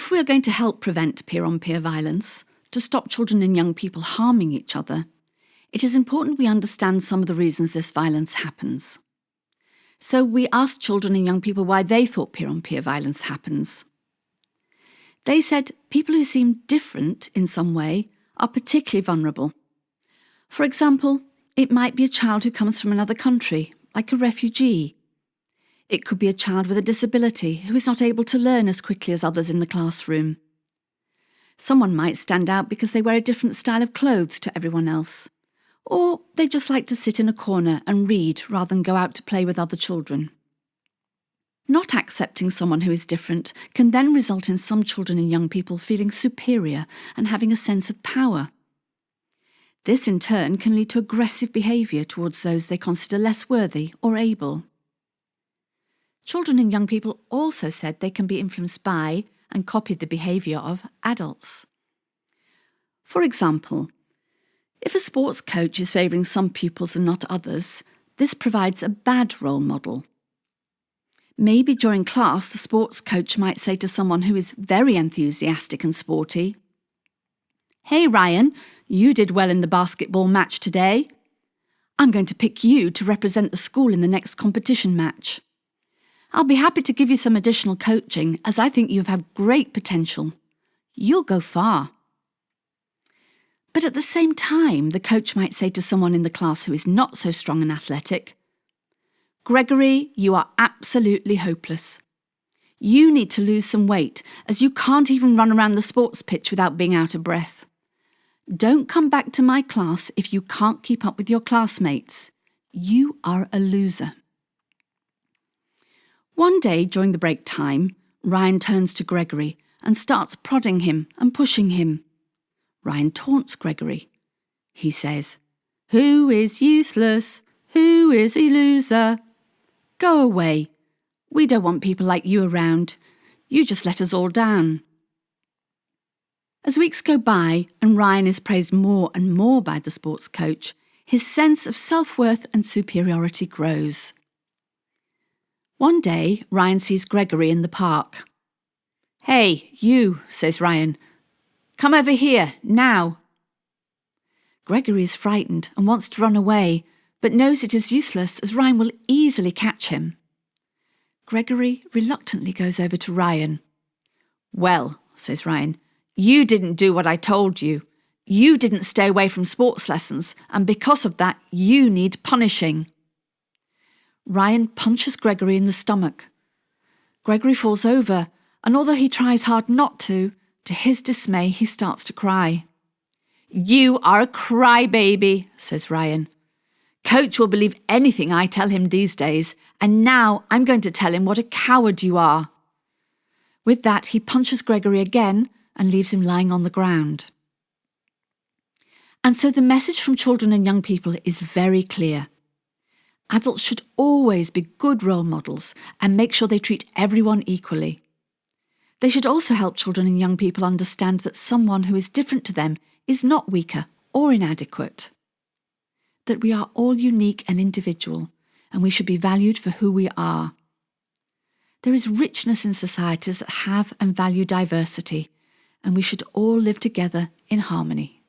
If we are going to help prevent peer-on-peer violence, to stop children and young people harming each other, it is important we understand some of the reasons this violence happens. So we asked children and young people why they thought peer-on-peer violence happens. They said people who seem different in some way are particularly vulnerable. For example, it might be a child who comes from another country, like a refugee. It could be a child with a disability who is not able to learn as quickly as others in the classroom. Someone might stand out because they wear a different style of clothes to everyone else. Or they just like to sit in a corner and read rather than go out to play with other children. Not accepting someone who is different can then result in some children and young people feeling superior and having a sense of power. This in turn can lead to aggressive behaviour towards those they consider less worthy or able. Children and young people also said they can be influenced by and copy the behaviour of adults. For example, if a sports coach is favouring some pupils and not others, this provides a bad role model. Maybe during class, the sports coach might say to someone who is very enthusiastic and sporty, "Hey Ryan, you did well in the basketball match today. I'm going to pick you to represent the school in the next competition match. I'll be happy to give you some additional coaching as I think you have great potential. You'll go far." But at the same time, the coach might say to someone in the class who is not so strong and athletic, "Gregory, you are absolutely hopeless. You need to lose some weight as you can't even run around the sports pitch without being out of breath. Don't come back to my class if you can't keep up with your classmates. You are a loser." One day during the break time, Ryan turns to Gregory and starts prodding him and pushing him. Ryan taunts Gregory. He says, "Who is useless? Who is a loser? Go away. We don't want people like you around. You just let us all down." As weeks go by and Ryan is praised more and more by the sports coach, his sense of self-worth and superiority grows. One day, Ryan sees Gregory in the park. "Hey, you," says Ryan. "Come over here, now." Gregory is frightened and wants to run away, but knows it is useless as Ryan will easily catch him. Gregory reluctantly goes over to Ryan. "Well," says Ryan, "you didn't do what I told you. You didn't stay away from sports lessons, and because of that, you need punishing." Ryan punches Gregory in the stomach. Gregory falls over, and although he tries hard not to his dismay, he starts to cry. "You are a crybaby," says Ryan. "Coach will believe anything I tell him these days, and now I'm going to tell him what a coward you are." With that, he punches Gregory again and leaves him lying on the ground. And so the message from children and young people is very clear. Adults should always be good role models and make sure they treat everyone equally. They should also help children and young people understand that someone who is different to them is not weaker or inadequate. That we are all unique and individual, and we should be valued for who we are. There is richness in societies that have and value diversity, and we should all live together in harmony.